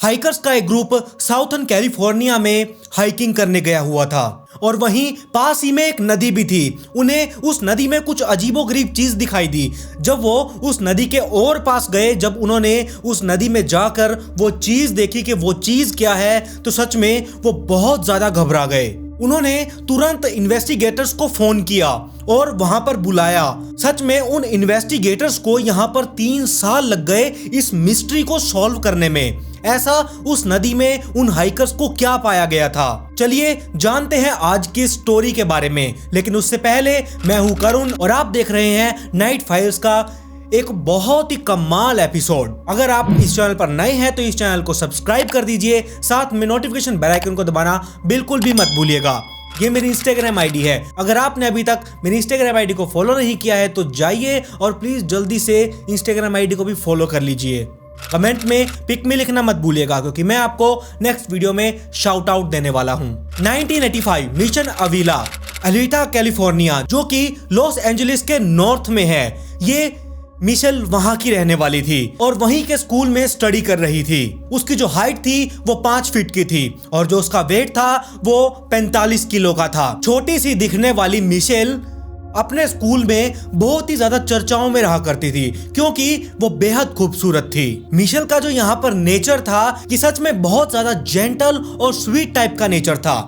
Hikers का एक group southern California में हाइकिंग करने गया हुआ था और वहीं पास ही में एक नदी भी थी। उन्हें उस नदी में कुछ अजीबोगरीब चीज दिखाई दी। जब वो उस नदी के और पास गए, जब उन्होंने उस नदी में जाकर वो चीज देखी कि वो चीज क्या है, तो सच में वो बहुत ज्यादा घबरा गए। उन्होंने तुरंत इन्वेस्टिगेटर्स को फोन किया और वहां पर बुलाया। सच में उन इन्वेस्टिगेटर्स को यहां पर 3 साल लग गए इस मिस्ट्री को सॉल्व करने में। ऐसा उस नदी में उन हाइकर्स को क्या पाया गया था, चलिए जानते हैं आज की स्टोरी के बारे में। लेकिन उससे पहले मैं हूं करुण और आप देख रहे हैं नाइट फाइल्स का एक बहुत ही कमाल एपिसोड। अगर आप इस चैनल पर नए हैं तो इस चैनल को सब्सक्राइब कर दीजिए, साथ में नोटिफिकेशन बेल आइकन को दबाना बिल्कुल भी मत भूलिएगा। ये मेरी इंस्टाग्राम आईडी है। अगर आपने अभी तक मेरी इंस्टाग्राम आईडी को फॉलो नहीं किया है तो जाइए और प्लीज जल्दी से इंस्टाग्राम आईडी को भी फॉलो कर लीजिए। कमेंट में पिक मी लिखना मत भूलिएगा क्योंकि मैं आपको नेक्स्ट वीडियो में शाउट आउट देने वाला हूं। 1985 मिशन अविला, अल्टा कैलिफोर्निया, जो कि लॉस एंजलिस के नॉर्थ में है। ये मिशेल वहां की रहने वाली थी और वहीं के स्कूल में स्टडी कर रही थी। उसकी जो हाइट थी वो 5 फीट की थी और जो उसका वेट था वो 45 किलो का था। छोटी सी दिखने वाली मिशेल अपने स्कूल में बहुत ही ज्यादा चर्चाओं में रहा करती थी क्योंकि वो बेहद खूबसूरत थी। मिशेल का जो यहाँ पर नेचर था कि सच में बहुत ज्यादा जेंटल और स्वीट टाइप का नेचर था।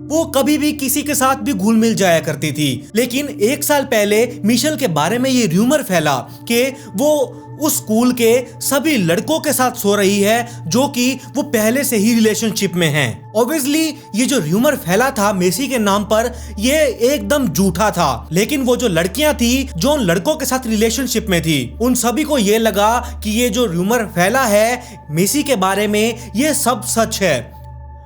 वो कभी भी किसी के साथ भी घुल मिल जाया करती थी। लेकिन 1 साल पहले मिशेल के बारे में ये र्यूमर फैला कि वो उस स्कूल के सभी लड़कों के साथ सो रही है जो कि वो पहले से ही रिलेशनशिप में हैं। ऑब्वियसली ये जो र्यूमर फैला था मेसी के नाम पर, ये एकदम झूठा था। लेकिन वो जो लड़कियां थी जो उन लड़कों के साथ रिलेशनशिप में थी, उन सभी को ये लगा कि ये जो र्यूमर फैला है मेसी के बारे में ये सब सच है।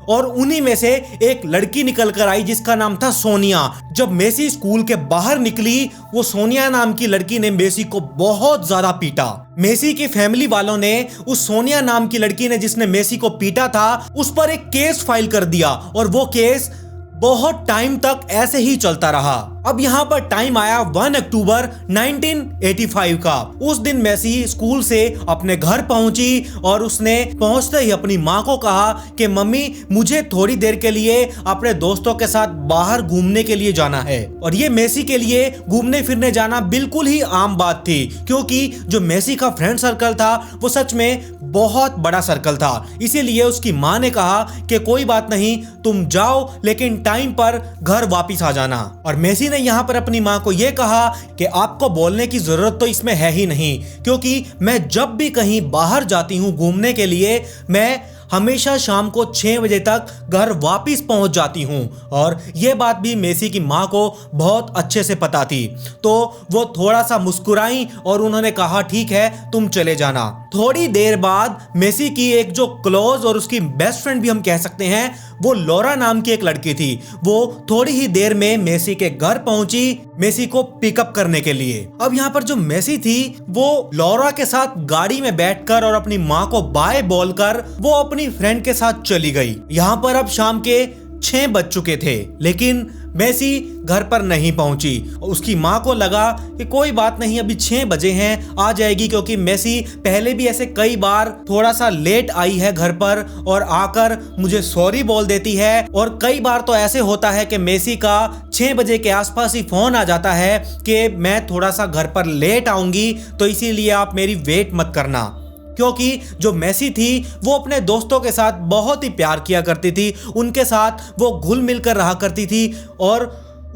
और उन्हीं में से एक लड़की निकल कर आई जिसका नाम था सोनिया। जब मेसी स्कूल के बाहर निकली, वो सोनिया नाम की लड़की ने मेसी को बहुत ज्यादा पीटा। मेसी की फैमिली वालों ने उस सोनिया नाम की लड़की ने जिसने मेसी को पीटा था उस पर एक केस फाइल कर दिया और वो केस बहुत टाइम तक ऐसे ही चलता रहा। अब यहाँ पर टाइम आया 1 अक्टूबर 1985 का। उस दिन मेसी स्कूल से अपने घर पहुंची और उसने पहुंचते ही अपनी माँ को कहा कि मम्मी मुझे थोड़ी देर के लिए अपने दोस्तों के साथ बाहर घूमने के लिए जाना है। और ये मेसी के लिए घूमने फिरने जाना बिल्कुल ही आम बात थी क्योंकि जो मेसी का फ्रेंड सर्कल था वो सच में बहुत बड़ा सर्कल था। इसीलिए उसकी माँ ने कहा कि कोई बात नहीं, तुम जाओ लेकिन टाइम पर घर वापिस आ जाना। और मेसी ने यहाँ पर अपनी माँ को यह कहा कि आपको बोलने की जरूरत तो इसमें है ही नहीं क्योंकि मैं जब भी कहीं बाहर जाती हूँ घूमने के लिए, मैं हमेशा शाम को 6 बजे तक घर वापस पहुंच जाती हूं। और ये बात भी मेसी की माँ को बहुत अच्छे से पता थी, तो वो थोड़ा सा मुस्कुराई और उन्होंने कहा ठीक है तुम चले जाना। थोड़ी देर बाद मेसी की एक जो क्लोज और उसकी बेस्ट फ्रेंड भी हम कह सकते हैं, वो लॉरा नाम की एक लड़की थी। वो थोड़ी ही देर में मेसी के घर पहुंची मेसी को पिकअप करने के लिए। अब यहाँ पर जो मेसी थी वो लॉरा के साथ गाड़ी में बैठकर और अपनी माँ को बाय बोलकर वो अपनी फ्रेंड के साथ चली गई। यहाँ पर अब शाम के 6 बज चुके थे लेकिन मेसी घर पर नहीं पहुंची। उसकी माँ को लगा कि कोई बात नहीं, अभी 6 बजे हैं, आ जाएगी क्योंकि मेसी पहले भी ऐसे कई बार थोड़ा सा लेट आई है घर पर और आकर मुझे सॉरी बोल देती है। और कई बार तो ऐसे होता है कि मेसी का 6 बजे के आसपास ही फोन आ जाता है कि मैं थोड़ा सा घर पर लेट आऊंगी तो इसीलिए आप मेरी वेट मत करना। क्योंकि जो मेसी थी वो अपने दोस्तों के साथ बहुत ही प्यार किया करती थी, उनके साथ वो घुल मिल कर रहा करती थी और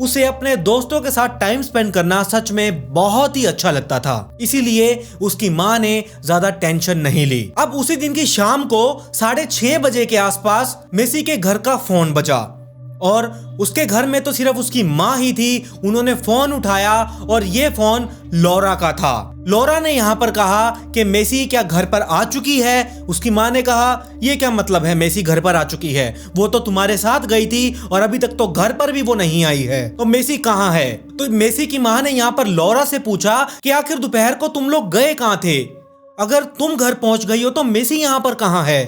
उसे अपने दोस्तों के साथ टाइम स्पेंड करना सच में बहुत ही अच्छा लगता था। इसीलिए उसकी माँ ने ज्यादा टेंशन नहीं ली। अब उसी दिन की शाम को 6:30 बजे के आसपास मेसी के घर का फोन बजा और उसके घर में तो सिर्फ उसकी माँ ही थी। उन्होंने फोन उठाया और ये फोन लॉरा का था। लॉरा ने यहाँ पर कहा कि मेसी क्या घर पर आ चुकी है। उसकी माँ ने कहा ये क्या मतलब है मेसी घर पर आ चुकी है, वो तो तुम्हारे साथ गई थी और अभी तक तो घर पर भी वो नहीं आई है, तो मेसी कहाँ है। तो मेसी की माँ ने यहाँ पर लॉरा से पूछा कि आखिर दोपहर को तुम लोग गए कहाँ थे, अगर तुम घर पहुंच गई हो तो मेसी यहाँ पर कहाँ है।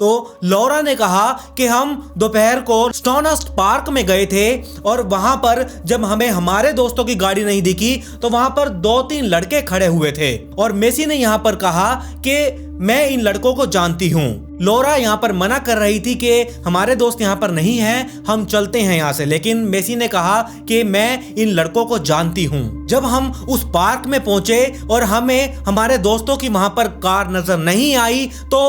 तो लौरा ने कहा कि हम दोपहर को स्टोनहर्स्ट पार्क में गए थे और वहां पर जब हमें हमारे दोस्तों की गाड़ी नहीं दिखी तो वहां पर 2-3 लड़के खड़े हुए थे और मेसी ने यहां पर कहा कि मैं इन लड़कों को जानती हूँ। लौरा यहाँ पर मना कर रही थी कि हमारे दोस्त यहाँ पर नहीं हैं, हम चलते हैं यहाँ से, लेकिन मेसी ने कहा कि मैं इन लड़कों को जानती हूँ। जब हम उस पार्क में पहुंचे और हमें हमारे दोस्तों की वहां पर कार नजर नहीं आई तो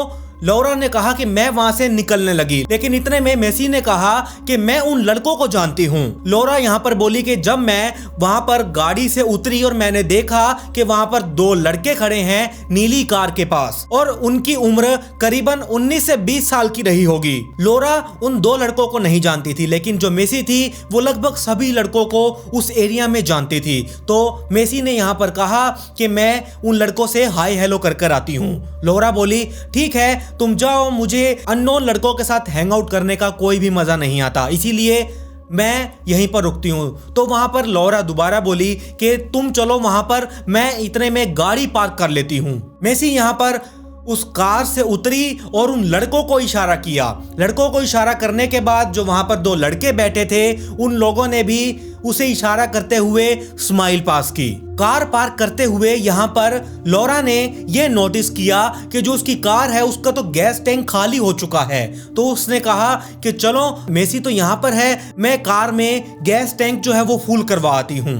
लौरा ने कहा कि मैं वहां से निकलने लगी, लेकिन इतने में मेसी ने कहा कि मैं उन लड़कों को जानती हूँ। लौरा यहाँ पर बोली कि जब मैं वहां पर गाड़ी से उतरी और मैंने देखा कि वहां पर 2 लड़के खड़े हैं नीली कार के पास और उनकी उम्र करीबन 19 से 20 साल की रही होगी। लौरा उन 2 लड़कों को नहीं जानती थी, लेकिन जो मेसी थी वो लगभग सभी लड़कों को उस एरिया में जानती थी। तो मेसी ने यहाँ पर कहा कि मैं उन लड़कों से हाय हेलो कर आती हूँ। लौरा बोली ठीक है तुम जाओ, मुझे अननोन लड़कों के साथ हैंग आउट करने का कोई भी मजा नहीं आता, इसीलिए मैं यहीं पर रुकती हूँ। तो वहां पर लौरा दोबारा बोली कि तुम चलो वहां पर, मैं इतने में गाड़ी पार्क कर लेती हूँ। मेसी यहाँ पर उस कार से उतरी और उन लड़कों को इशारा किया। लड़कों को इशारा करने के बाद जो वहां पर 2 लड़के बैठे थे उन लोगों ने भी उसे इशारा करते हुए स्माइल पास की। कार पार्क करते हुए यहाँ पर लौरा ने यह नोटिस किया कि जो उसकी कार है उसका तो गैस टैंक खाली हो चुका है। तो उसने कहा कि चलो मेसी तो यहाँ पर है, मैं कार में गैस टैंक जो है वो फुल करवा आती हूँ।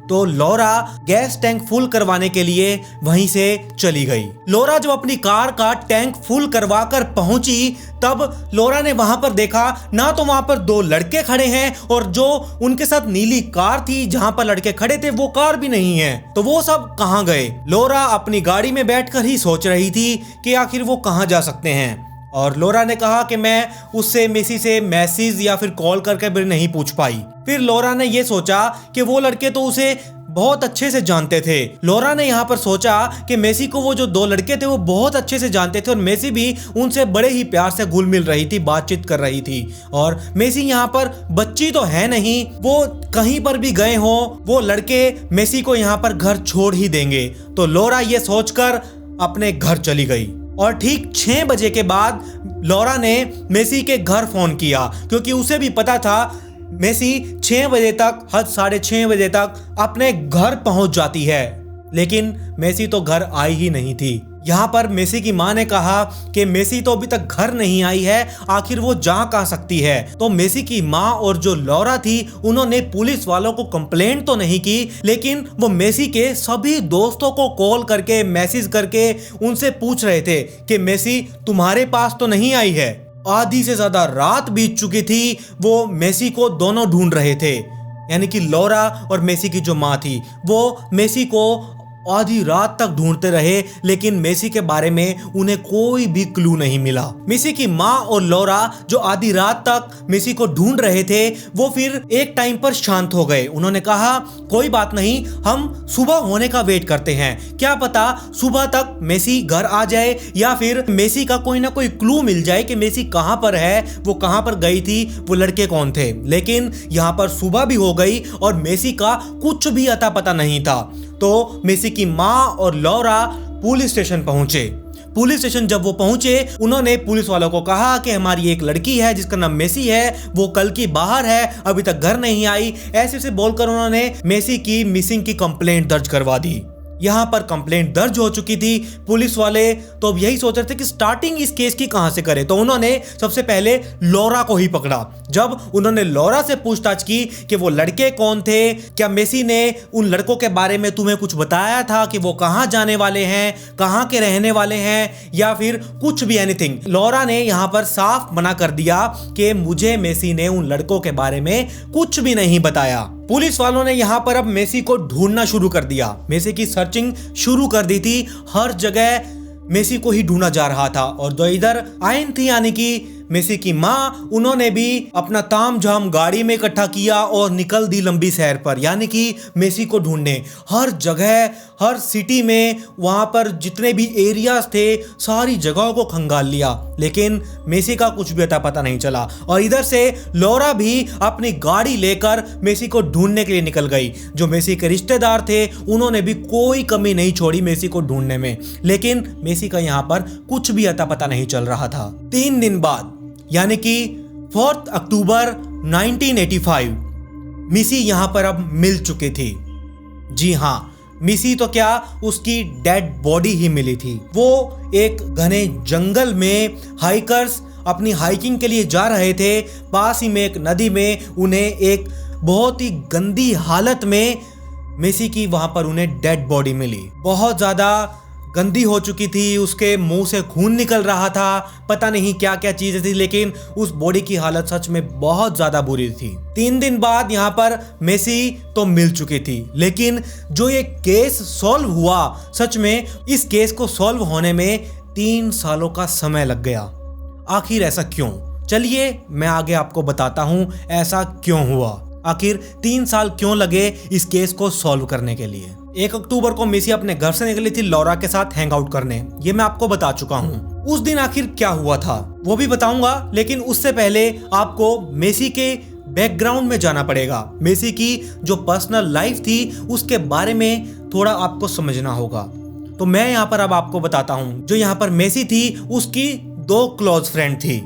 तो लौरा गैस टैंक फुल करवाने के लिए वहीं से चली गई। लौरा जब अपनी कार का टैंक फुल करवा कर पहुंची तब लौरा ने वहां पर देखा ना तो वहां पर 2 लड़के खड़े हैं और जो उनके साथ नीली कार थी जहां पर लड़के खड़े थे वो कार भी नहीं है। तो वो सब कहां गए? लौरा अपनी गाड़ी में बैठकर ही सोच रही थी कि आखिर वो कहां जा सकते हैं। और लौरा ने कहा कि मैं उससे मेसी से मैसेज या फिर कॉल करके भी नहीं पूछ पाई। फिर लौरा ने यह सोचा कि वो लड़के तो उसे बहुत अच्छे से जानते थे। लौरा ने यहाँ पर सोचा कि मेसी को वो जो 2 लड़के थे वो बहुत अच्छे से जानते थे और मेसी भी उनसे बड़े ही प्यार से घुल मिल रही थी, बातचीत कर रही थी। और मेसी यहाँ पर बच्ची तो है नहीं, वो कहीं पर भी गए हो वो लड़के मेसी को यहाँ पर घर छोड़ ही देंगे। तो लौरा ये सोचकर अपने घर चली गई और ठीक 6 बजे के बाद लौरा ने मेसी के घर फोन किया क्योंकि उसे भी पता था मेसी 6 बजे तक, हद 6:30 बजे तक अपने घर पहुंच जाती है। लेकिन मेसी तो घर आई ही नहीं थी। यहाँ पर मेसी की माँ ने कहा कि मेसी तो अभी तक घर नहीं आई है, आखिर वो जा कहाँ सकती है। तो मेसी की माँ और जो लौरा थी उन्होंने पुलिस वालों को कंप्लेंट तो नहीं की, लेकिन वो मेसी के सभी दोस्तों को कॉल करके मैसेज करके उनसे पूछ रहे थे कि मेसी तुम्हारे पास तो नहीं आई है। आधी से ज्यादा रात बीत चुकी थी, वो मेसी को दोनों ढूंढ रहे थे, यानी कि लौरा और मेसी की जो माँ थी वो मेसी को आधी रात तक ढूंढते रहे, लेकिन मेसी के बारे में उन्हें कोई भी क्लू नहीं मिला। मेसी की माँ और लौरा जो आधी रात तक मेसी को ढूंढ रहे थे वो फिर एक टाइम पर शांत हो गए। उन्होंने कहा कोई बात नहीं, हम सुबह होने का वेट करते हैं, क्या पता सुबह तक मेसी घर आ जाए या फिर मेसी का कोई ना कोई क्लू मिल जाए कि मेसी कहाँ पर है, वो कहाँ पर गई थी, वो लड़के कौन थे। लेकिन यहाँ पर सुबह भी हो गई और मेसी का कुछ भी अता पता नहीं था। तो मेसी की माँ और लौरा पुलिस स्टेशन पहुंचे। पुलिस स्टेशन जब वो पहुंचे उन्होंने पुलिस वालों को कहा कि हमारी एक लड़की है जिसका नाम मेसी है, वो कल की बाहर है, अभी तक घर नहीं आई। ऐसे बोलकर उन्होंने मेसी की मिसिंग की कंप्लेंट दर्ज करवा दी। यहाँ पर कंप्लेंट दर्ज हो चुकी थी। पुलिस वाले तो अब यही सोच रहे थे कि स्टार्टिंग इस केस की कहां से करें, तो उन्होंने सबसे पहले लौरा को ही पकड़ा। जब उन्होंने लौरा से पूछताछ की कि वो लड़के कौन थे, क्या मेसी ने उन लड़कों के बारे में तुम्हें कुछ बताया था कि वो कहां जाने वाले हैं, कहां के रहने वाले हैं, या फिर कुछ भी एनीथिंग, लौरा ने यहाँ पर साफ मना कर दिया कि मुझे मेसी ने उन लड़कों के बारे में कुछ भी नहीं बताया। पुलिस वालों ने यहाँ पर अब मेसी को ढूंढना शुरू कर दिया। मेसी की सर्चिंग शुरू कर दी थी, हर जगह मेसी को ही ढूंढा जा रहा था। और जो इधर आयन थी यानी कि मेसी की माँ उन्होंने भी अपना तामझाम गाड़ी में इकट्ठा किया और निकल दी लंबी सैर पर, यानी कि मेसी को ढूंढने। हर जगह, हर सिटी में, वहां पर जितने भी एरियाज थे सारी जगहों को खंगाल लिया, लेकिन मेसी का कुछ भी अता पता नहीं चला। और इधर से लौरा भी अपनी गाड़ी लेकर मेसी को ढूंढने के लिए निकल गई। जो मेसी के रिश्तेदार थे उन्होंने भी कोई कमी नहीं छोड़ी मेसी को ढूंढने में, लेकिन मेसी का यहाँ पर कुछ भी अता पता नहीं चल रहा था। 3 दिन बाद यानी कि 4 अक्टूबर 1985 मेसी यहाँ पर अब मिल चुकी थी। जी हाँ, मेसी तो क्या, उसकी डेड बॉडी ही मिली थी। वो एक घने जंगल में हाइकर्स अपनी हाइकिंग के लिए जा रहे थे। पास ही में एक नदी में उन्हें एक बहुत ही गंदी हालत में मेसी की वहां पर उन्हें डेड बॉडी मिली। बहुत ज़्यादा गंदी हो चुकी थी, उसके मुंह से खून निकल रहा था, पता नहीं क्या क्या चीज़ें थी, लेकिन उस बॉडी की हालत सच में बहुत ज़्यादा बुरी थी। 3 दिन बाद यहाँ पर मेसी तो मिल चुकी थी, लेकिन जो ये केस सॉल्व हुआ, सच में इस केस को सॉल्व होने में 3 सालों का समय लग गया। आखिर ऐसा क्यों? चलिए मैं आगे आपको बताता हूँ ऐसा क्यों हुआ, आखिर 3 साल क्यों लगे इस केस को सॉल्व करने के लिए। 1 अक्टूबर को मेसी अपने घर से निकली थी लौरा के साथ हैंग आउट करने, ये मैं आपको बता चुका हूँ। उस दिन आखिर क्या हुआ था वो भी बताऊंगा, लेकिन उससे पहले आपको मेसी के बैकग्राउंड में जाना पड़ेगा। मेसी की जो पर्सनल लाइफ थी उसके बारे में थोड़ा आपको समझना होगा। तो मैं यहाँ पर अब आपको बताता हूँ। जो यहाँ पर मेसी थी उसकी 2 क्लोज फ्रेंड थी,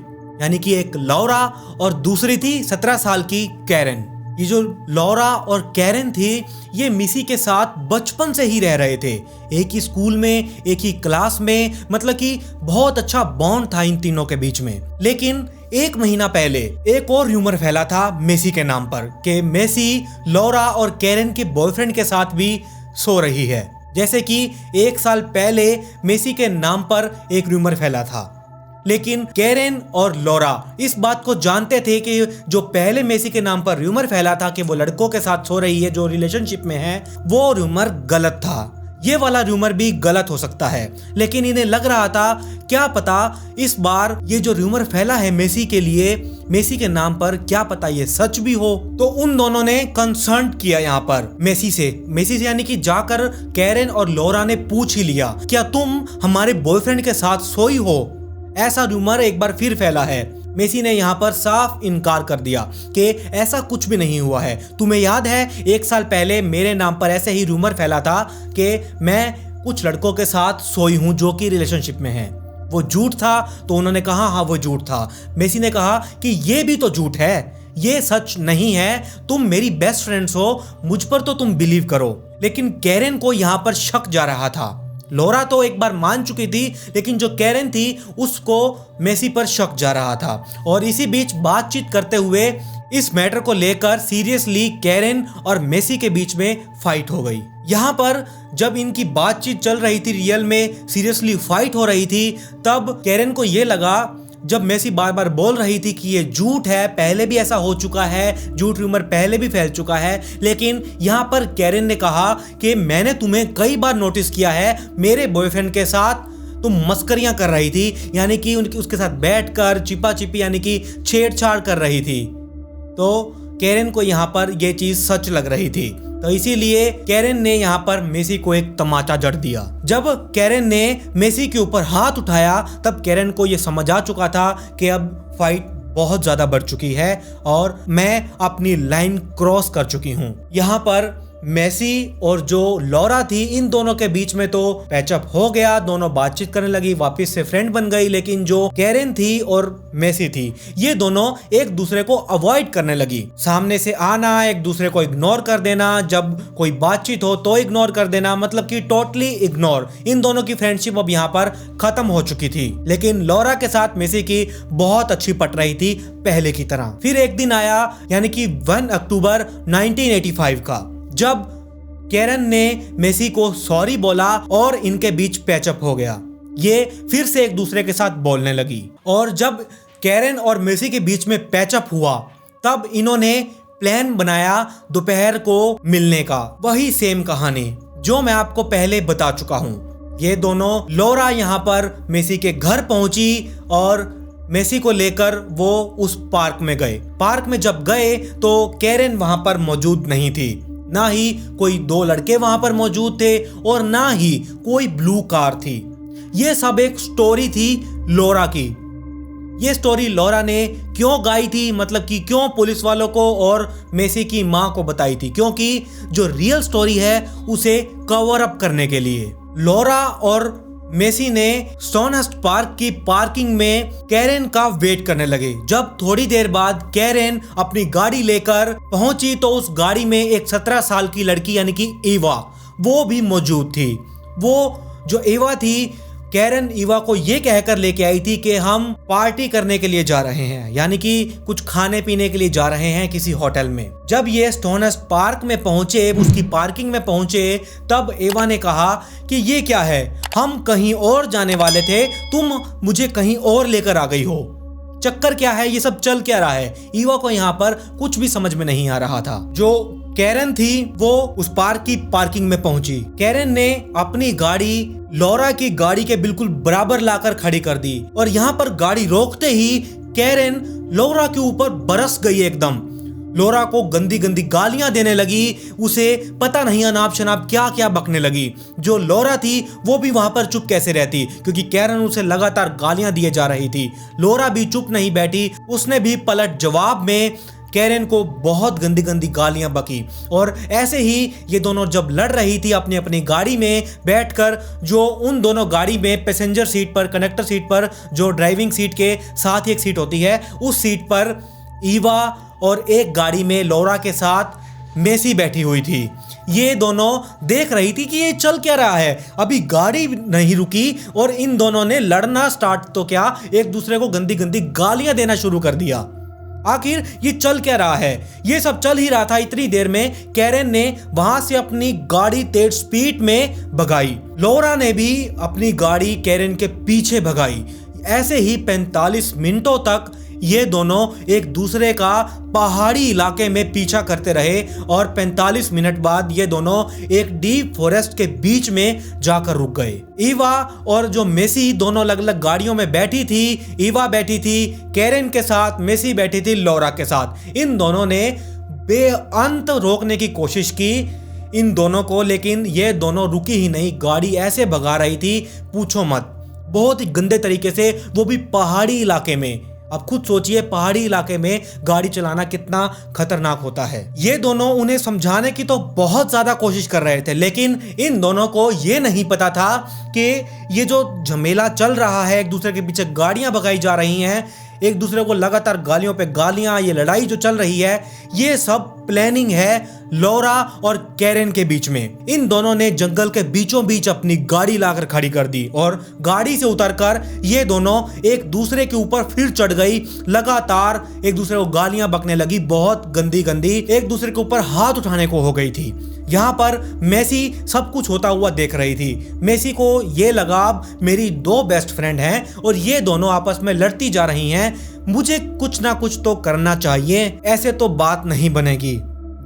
यानी कि एक लौरा और दूसरी थी 17 साल की कैरन। ये जो लौरा और कैरन थी ये मेसी के साथ बचपन से ही रह रहे थे, एक ही स्कूल में, एक ही क्लास में, मतलब कि बहुत अच्छा बॉन्ड था इन तीनों के बीच में। लेकिन 1 महीना पहले एक और र्यूमर फैला था मेसी के नाम पर कि मेसी लौरा और कैरन के बॉयफ्रेंड के साथ भी सो रही है। जैसे कि 1 साल पहले मेसी के नाम पर एक र्यूमर फैला था, लेकिन कैरन और लौरा इस बात को जानते थे कि जो पहले मेसी के नाम पर र्यूमर फैला था कि वो लड़कों के साथ सो रही है जो रिलेशनशिप में है, वो र्यूमर गलत था। ये वाला र्यूमर भी गलत हो सकता है, लेकिन इन्हें लग रहा था क्या पता इस बार ये जो र्यूमर फैला है मेसी के लिए, मेसी के नाम पर, क्या पता ये सच भी हो। तो उन दोनों ने कंसर्न किया यहाँ पर मेसी से यानी कि जाकर कैरन और लौरा ने पूछ ही लिया, क्या तुम हमारे बॉयफ्रेंड के साथ सोई हो? ऐसा रूमर एक बार फिर फैला है। मेसी ने यहाँ पर साफ इनकार कर दिया कि ऐसा कुछ भी नहीं हुआ है। तुम्हें याद है 1 साल पहले मेरे नाम पर ऐसे ही रूमर फैला था कि मैं कुछ लड़कों के साथ सोई हूँ जो कि रिलेशनशिप में हैं। वो झूठ था? तो उन्होंने कहा हाँ वो झूठ था। मेसी ने कहा कि ये भी तो झूठ है, ये सच नहीं है, तुम मेरी बेस्ट फ्रेंड्स हो, मुझ पर तो तुम बिलीव करो। लेकिन कैरन को यहाँ पर शक जा रहा था। लौरा तो एक बार मान चुकी थी, लेकिन जो कैरन थी उसको मेसी पर शक जा रहा था। और इसी बीच बातचीत करते हुए इस मैटर को लेकर सीरियसली कैरन और मेसी के बीच में फाइट हो गई। यहाँ पर जब इनकी बातचीत चल रही थी, रियल में सीरियसली फाइट हो रही थी, तब कैरन को ये लगा, जब मेसी बार बार बोल रही थी कि ये झूठ है, पहले भी ऐसा हो चुका है, झूठ रूमर पहले भी फैल चुका है, लेकिन यहाँ पर कैरन ने कहा कि मैंने तुम्हें कई बार नोटिस किया है मेरे बॉयफ्रेंड के साथ तुम मस्करियां कर रही थी, यानी कि उसके साथ बैठकर चिपा चिपी यानी कि छेड़छाड़ कर रही थी। तो कैरन को यहाँ पर यह चीज सच लग रही थी, तो इसीलिए कैरन ने यहाँ पर मेसी को एक तमाचा जड़ दिया। जब कैरन ने मेसी के ऊपर हाथ उठाया तब कैरन को यह समझ आ चुका था कि अब फाइट बहुत ज्यादा बढ़ चुकी है और मैं अपनी लाइन क्रॉस कर चुकी हूँ। यहाँ पर मेसी और जो लौरा थी इन दोनों के बीच में तो पैचअप हो गया, दोनों बातचीत करने लगी, वापस से फ्रेंड बन गई। लेकिन जो कैरन थी और मेसी थी ये दोनों एक दूसरे को अवॉइड करने लगी, सामने से आना, एक दूसरे को इग्नोर कर देना, जब कोई बातचीत हो तो इग्नोर कर देना, मतलब कि टोटली इग्नोर। इन दोनों की फ्रेंडशिप अब यहाँ पर खत्म हो चुकी थी। लेकिन लौरा के साथ मेसी की बहुत अच्छी पट रही थी पहले की तरह। फिर एक दिन आया यानी कि 1 अक्टूबर 1985 का, जब कैरन ने मेसी को सॉरी बोला और इनके बीच पैचअप हो गया। ये फिर से एक दूसरे के साथ बोलने लगी और जब कैरन और मेसी के बीच में पैचअप हुआ तब इन्होंने प्लान बनाया दोपहर को मिलने का। वही सेम कहानी जो मैं आपको पहले बता चुका हूँ। ये दोनों लौरा यहाँ पर मेसी के घर पहुंची और मेसी को लेकर वो उस पार्क में गए। पार्क में जब गए तो कैरेन वहां पर मौजूद नहीं थी, ना ही कोई दो लड़के वहां पर मौजूद थे और ना ही कोई ब्लू कार थी। ये सब एक स्टोरी थी लॉरा की। ये स्टोरी लॉरा ने क्यों गाई थी, मतलब कि क्यों पुलिस वालों को और मेसी की मां को बताई थी, क्योंकि जो रियल स्टोरी है उसे कवर अप करने के लिए। लॉरा और मेसी ने स्टोनहर्स्ट पार्क की पार्किंग में कैरेन का वेट करने लगे। जब थोड़ी देर बाद कैरेन अपनी गाड़ी लेकर पहुंची तो उस गाड़ी में एक 17 साल की लड़की यानी कि ईवा वो भी मौजूद थी। वो जो ईवा थी, कैरेन ईवा को ये कहकर लेके आई थी कि हम पार्टी करने के लिए जा रहे हैं, यानी कि कुछ खाने पीने के लिए जा रहे हैं किसी होटल में। जब ये स्टोनहर्स्ट पार्क में पहुंचे, उसकी पार्किंग में पहुंचे, तब ईवा ने कहा कि ये क्या है, हम कहीं और जाने वाले थे, तुम मुझे कहीं और लेकर आ गई हो, चक्कर क्या है, ये सब चल क्या रहा है। ईवा को यहाँ पर कुछ भी समझ में नहीं आ रहा था। जो कैरेन थी वो उस पार्क की पार्किंग में पहुंची। कैरेन ने अपनी गाड़ी लॉरा की गाड़ी के बिल्कुल बराबर लाकर खड़ी कर दी और यहाँ पर गाड़ी रोकते ही कैरेन लॉरा के ऊपर बरस गई एकदम। लॉरा को गंदी गंदी गालियां देने लगी, उसे पता नहीं अनाप शनाप क्या क्या बकने लगी। जो लॉरा थी वो भी वहां पर चुप कैसे रहती, क्योंकि कैरेन उसे लगातार गालियां दिए जा रही थी। लॉरा भी चुप नहीं बैठी, उसने भी पलट जवाब में कैरेन को बहुत गंदी गंदी गालियां बकी। और ऐसे ही ये दोनों जब लड़ रही थी अपनी अपनी गाड़ी में बैठकर, जो उन दोनों गाड़ी में पैसेंजर सीट पर, कनेक्टर सीट पर, जो ड्राइविंग सीट के साथ ही एक सीट होती है, उस सीट पर ईवा और एक गाड़ी में लॉरा के साथ मेसी बैठी हुई थी। ये दोनों देख रही थी कि ये चल क्या रहा है, अभी गाड़ी नहीं रुकी और इन दोनों ने लड़ना स्टार्ट तो क्या, एक दूसरे को गंदी गंदी गालियां देना शुरू कर दिया। आखिर ये चल क्या रहा है। ये सब चल ही रहा था। इतनी देर में कैरेन ने वहां से अपनी गाड़ी तेज स्पीड में भगाई। लॉरा ने भी अपनी गाड़ी कैरेन के पीछे भगाई। ऐसे ही 45 मिनटों तक ये दोनों एक दूसरे का पहाड़ी इलाके में पीछा करते रहे और 45 मिनट बाद ये दोनों एक डीप फॉरेस्ट के बीच में जाकर रुक गए। ईवा और जो मेसी दोनों अलग अलग गाड़ियों में बैठी थी। ईवा बैठी थी कैरेन के साथ, मेसी बैठी थी लॉरा के साथ। इन दोनों ने बेअंत रोकने की कोशिश की इन दोनों को, लेकिन ये दोनों रुकी ही नहीं। गाड़ी ऐसे भगा रही थी पूछो मत, बहुत ही गंदे तरीके से, वो भी पहाड़ी इलाके में। अब खुद सोचिए पहाड़ी इलाके में गाड़ी चलाना कितना खतरनाक होता है। ये दोनों उन्हें समझाने की तो बहुत ज्यादा कोशिश कर रहे थे, लेकिन इन दोनों को ये नहीं पता था कि ये जो झमेला चल रहा है, एक दूसरे के पीछे गाड़ियां भगाई जा रही हैं, एक दूसरे को लगातार गालियों पे गालियां, ये लड़ाई जो चल रही है, ये सब प्लानिंग है लॉरा और कैरेन के बीच में। इन दोनों ने जंगल के बीचों बीच अपनी गाड़ी लाकर खड़ी कर दी और गाड़ी से उतरकर ये दोनों एक दूसरे के ऊपर फिर चढ़ गई। लगातार एक दूसरे को गालियां बकने लगी, बहुत गंदी गंदी, एक दूसरे के ऊपर हाथ उठाने को हो गई थी। यहाँ पर मेसी सब कुछ होता हुआ देख रही थी। मेसी को ये लगा अब मेरी दो बेस्ट फ्रेंड हैं और ये दोनों आपस में लड़ती जा रही हैं, मुझे कुछ ना कुछ तो करना चाहिए, ऐसे तो बात नहीं बनेगी।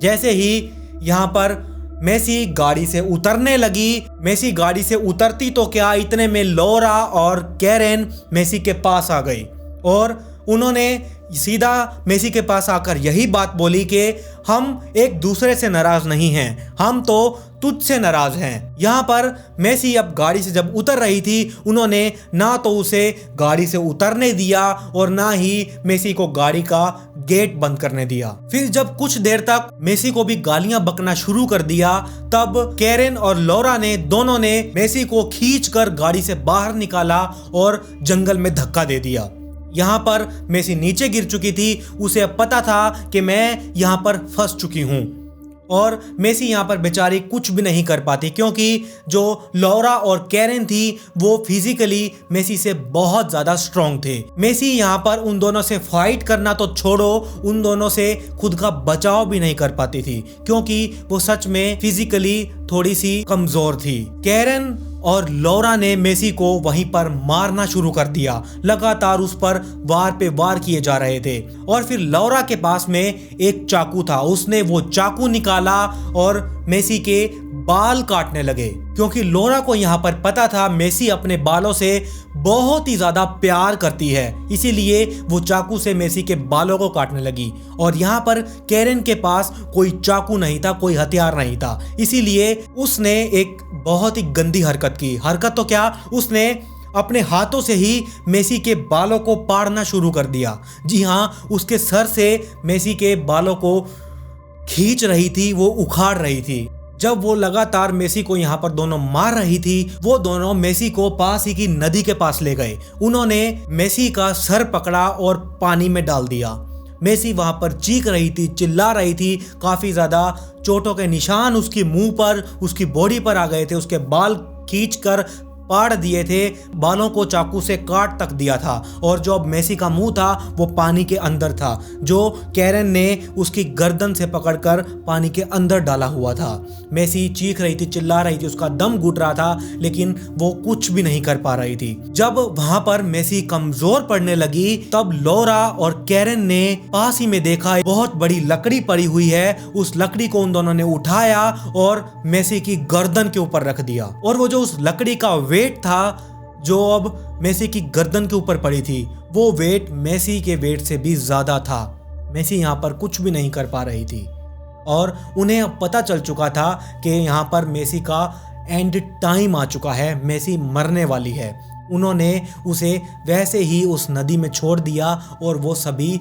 जैसे ही यहाँ पर मेसी गाड़ी से उतरने लगी, मेसी गाड़ी से उतरती तो क्या, इतने में लॉरा और कैरेन मेसी के पास आ गई और उन्होंने सीधा मेसी के पास आकर यही बात बोली कि हम एक दूसरे से नाराज नहीं हैं, हम तो तुझसे नाराज हैं। यहाँ पर मेसी अब गाड़ी से जब उतर रही थी, उन्होंने ना तो उसे गाड़ी से उतरने दिया और ना ही मेसी को गाड़ी का गेट बंद करने दिया। फिर जब कुछ देर तक मेसी को भी गालियां बकना शुरू कर दिया, तब कैरेन और लॉरा ने दोनों ने मेसी को खींचकर गाड़ी से बाहर निकाला और जंगल में धक्का दे दिया। यहाँ पर मेसी नीचे गिर चुकी थी, उसे अब पता था कि मैं यहाँ पर फंस चुकी हूँ और मेसी यहाँ पर बेचारी कुछ भी नहीं कर पाती, क्योंकि जो लॉरा और कैरेन थी वो फिजिकली मेसी से बहुत ज़्यादा स्ट्रॉन्ग थे। मेसी यहाँ पर उन दोनों से फाइट करना तो छोड़ो, उन दोनों से खुद का बचाव भी नहीं कर पाती थी, क्योंकि वो सच में फिजिकली थोड़ी सी कमज़ोर थी। कैरेन और लॉरा ने मेसी को वहीं पर मारना शुरू कर दिया। लगातार उस पर वार पे वार किए जा रहे थे और फिर लॉरा के पास में एक चाकू था, उसने वो चाकू निकाला और मेसी के बाल काटने लगे, क्योंकि लोरा को यहाँ पर पता था मेसी अपने बालों से बहुत ही ज्यादा प्यार करती है, इसीलिए वो चाकू से मेसी के बालों को काटने लगी। और यहाँ पर कैरन के पास कोई चाकू नहीं था, कोई हथियार नहीं था, इसीलिए उसने एक बहुत ही गंदी हरकत की। हरकत तो क्या, उसने अपने हाथों से ही मेसी के बालों को पाड़ना शुरू कर दिया। जी हाँ, उसके सर से मेसी के बालों को खींच रही थी, वो उखाड़ रही थी। जब वो लगातार मेसी को यहाँ पर दोनों मार रही थी, वो दोनों मेसी को पास ही की नदी के पास ले गए। उन्होंने मेसी का सर पकड़ा और पानी में डाल दिया। मेसी वहां पर चीख रही थी, चिल्ला रही थी, काफी ज्यादा चोटों के निशान उसकी मुंह पर, उसकी बॉडी पर आ गए थे। उसके बाल खींचकर पाड़ दिए थे, बालों को चाकू से काट तक दिया था। और जो अब मेसी का मुंह था वो पानी के अंदर था, जो कैरन ने उसकी गर्दन से पकड़कर पानी के अंदर डाला हुआ था। मेसी चीख रही थी, चिल्ला रही थी, उसका दम घुट रहा था, लेकिन वो कुछ भी नहीं कर पा रही थी। जब वहां पर मेसी कमजोर पड़ने लगी, तब लोरा और कैरन ने पास ही में देखा बहुत बड़ी लकड़ी पड़ी हुई है। उस लकड़ी को उन दोनों ने उठाया और मेसी की गर्दन के ऊपर रख दिया। और वो जो उस लकड़ी का वेट था, जो अब मेसी की गर्दन के ऊपर पड़ी थी, वो वेट मेसी के वेट से भी ज्यादा था। मेसी यहाँ पर कुछ भी नहीं कर पा रही थी और उन्हें अब पता चल चुका था कि यहाँ पर मेसी का एंड टाइम आ चुका है, मेसी मरने वाली है। उन्होंने उसे वैसे ही उस नदी में छोड़ दिया और वो सभी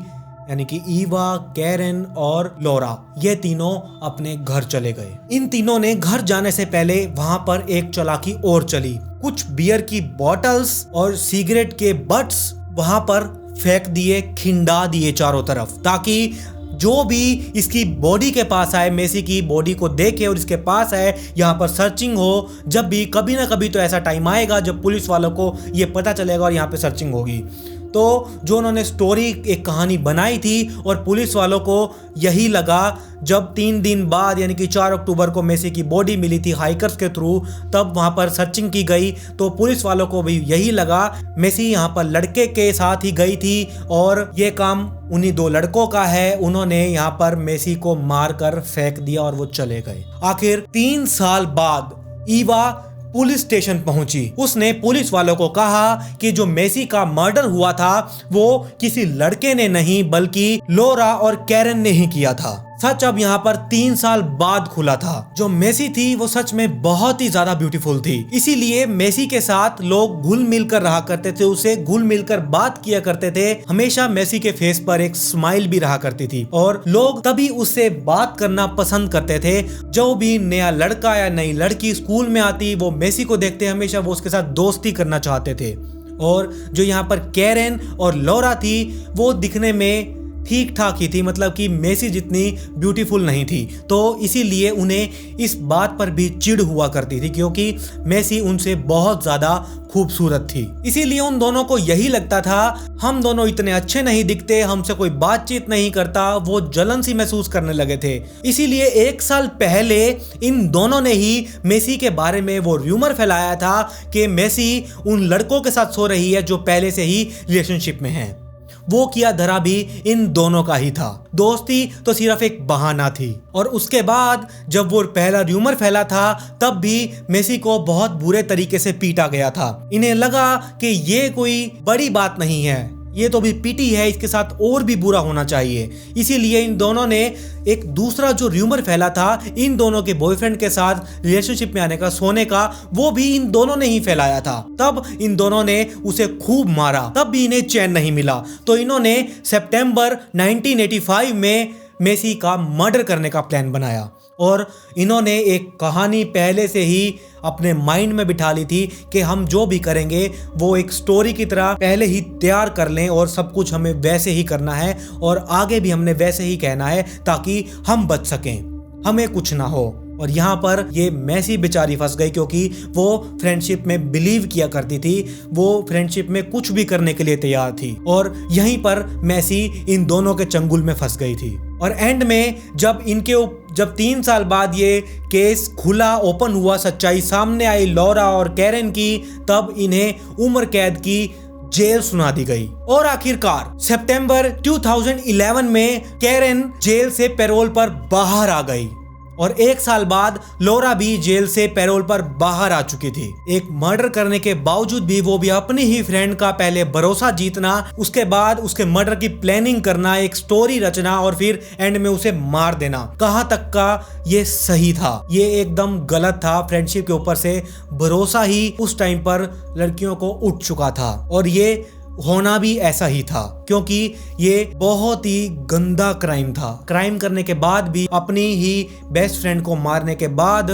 यानी कि ईवा, कैरन और लोरा, ये तीनों अपने घर चले गए। इन तीनों ने घर जाने से पहले वहां पर एक चालाकी और चली। कुछ बियर की बॉटल्स और सिगरेट के बट्स वहां पर फेंक दिए, खिंडा दिए चारों तरफ, ताकि जो भी इसकी बॉडी के पास आए, मेसी की बॉडी को देखे और इसके पास आए, यहाँ पर सर्चिंग हो। जब भी कभी ना कभी तो ऐसा टाइम आएगा जब पुलिस वालों को ये पता चलेगा और यहाँ पे सर्चिंग होगी। तो जो उन्होंने स्टोरी, एक कहानी बनाई थी और पुलिस वालों को यही लगा, जब 3 दिन बाद यानी कि 4 अक्टूबर को मेसी की बॉडी मिली थी हाइकर्स के थ्रू, तब वहां पर सर्चिंग की गई तो पुलिस वालों को भी यही लगा मेसी यहां पर लड़के के साथ ही गई थी और ये काम उन्हीं 2 लड़कों का है। उन्होंने यहां पर मेसी को मारकर फेंक दिया और वो चले गए। आखिर 3 साल बाद ईवा पुलिस स्टेशन पहुंची। उसने पुलिस वालों को कहा कि जो मेसी का मर्डर हुआ था वो किसी लड़के ने नहीं बल्कि लोरा और कैरन ने ही किया था। सच अब यहाँ पर 3 साल बाद खुला था। जो मेसी थी वो सच में बहुत ही ज्यादा ब्यूटीफुल थी, इसीलिए मेसी के साथ लोग घुल मिल कर रहा करते थे, उसे घुल मिल कर बात किया करते थे। हमेशा मेसी के फेस पर एक स्माइल भी रहा करती थी और लोग तभी उससे बात करना पसंद करते थे। जो भी नया लड़का या नई लड़की स्कूल में आती, वो मेसी को देखते हमेशा वो उसके साथ दोस्ती करना चाहते थे। और जो यहाँ पर कैरन और लोरा थी वो दिखने में ठीक ठाक ही थी, मतलब कि मेसी जितनी ब्यूटीफुल नहीं थी, तो इसीलिए उन्हें इस बात पर भी चिढ़ हुआ करती थी क्योंकि मेसी उनसे बहुत ज्यादा खूबसूरत थी। इसीलिए उन दोनों को यही लगता था हम दोनों इतने अच्छे नहीं दिखते, हमसे कोई बातचीत नहीं करता। वो जलन सी महसूस करने लगे थे। इसीलिए 1 साल पहले इन दोनों ने ही मेसी के बारे में वो र्यूमर फैलाया था कि मेसी उन लड़कों के साथ सो रही है जो पहले से ही रिलेशनशिप में हैं। वो किया धरा भी इन दोनों का ही था। दोस्ती तो सिर्फ एक बहाना थी। और उसके बाद जब वो पहला र्यूमर फैला था तब भी मेसी को बहुत बुरे तरीके से पीटा गया था। इन्हें लगा कि ये कोई बड़ी बात नहीं है, ये तो भी पीटी है, इसके साथ और भी बुरा होना चाहिए। इसीलिए इन दोनों ने एक दूसरा जो र्यूमर फैला था इन दोनों के बॉयफ्रेंड के साथ रिलेशनशिप में आने का, सोने का, वो भी इन दोनों ने ही फैलाया था। तब इन दोनों ने उसे खूब मारा, तब भी इन्हें चैन नहीं मिला। तो इन्होंने सितंबर 1985 में मेसी का मर्डर करने का प्लान बनाया और इन्होंने एक कहानी पहले से ही अपने माइंड में बिठा ली थी कि हम जो भी करेंगे वो एक स्टोरी की तरह पहले ही तैयार कर लें और सब कुछ हमें वैसे ही करना है और आगे भी हमने वैसे ही कहना है ताकि हम बच सकें, हमें कुछ ना हो। और यहाँ पर ये मेसी बेचारी फंस गई क्योंकि वो फ्रेंडशिप में बिलीव किया करती थी, वो फ्रेंडशिप में कुछ भी करने के लिए तैयार थी और यहीं पर मेसी इन दोनों के चंगुल में फंस गई थी। और एंड में जब 3 साल बाद ये केस खुला, ओपन हुआ, सच्चाई सामने आई लोरा और कैरन की, तब इन्हें उम्र कैद की जेल सुना दी गई। और आखिरकार सितंबर 2011 में कैरन जेल से पैरोल पर बाहर आ गई और 1 साल बाद लोरा भी जेल से पैरोल पर बाहर आ चुकी थी। एक मर्डर करने के बावजूद भी वो भी अपनी ही फ्रेंड का पहले भरोसा जीतना, उसके बाद उसके मर्डर की प्लानिंग करना, एक स्टोरी रचना और फिर एंड में उसे मार देना। कहां तक का ये सही था? ये एकदम गलत था। फ्रेंडशिप के ऊपर से भरोसा ही उस टाइम पर लड़कियों को उठ चुका था और ये होना भी ऐसा ही था, क्योंकि ये बहुत ही गंदा क्राइम था। क्राइम करने के बाद भी अपनी ही बेस्ट फ्रेंड को मारने के बाद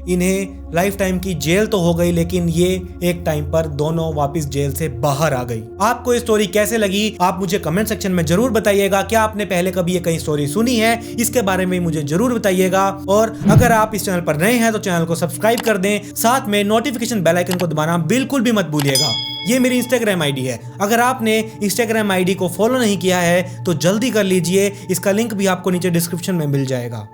इन्हें लाइफ टाइम की जेल तो हो गई, लेकिन ये एक टाइम पर दोनों वापस जेल से बाहर आ गई। आपको ये स्टोरी कैसे लगी आप मुझे कमेंट सेक्शन में जरूर बताइएगा। क्या आपने पहले कभी ये कहीं स्टोरी सुनी है? इसके बारे में मुझे जरूर बताइएगा। और अगर आप इस चैनल पर नए हैं तो चैनल को सब्सक्राइब कर दें, साथ में नोटिफिकेशन बेल आइकन को दबाना बिल्कुल भी मत भूलिएगा। ये मेरी इंस्टाग्राम आईडी है। अगर आपने इंस्टाग्राम आईडी को फॉलो नहीं किया है तो जल्दी कर लीजिए, इसका लिंक भी आपको नीचे डिस्क्रिप्शन में मिल जाएगा।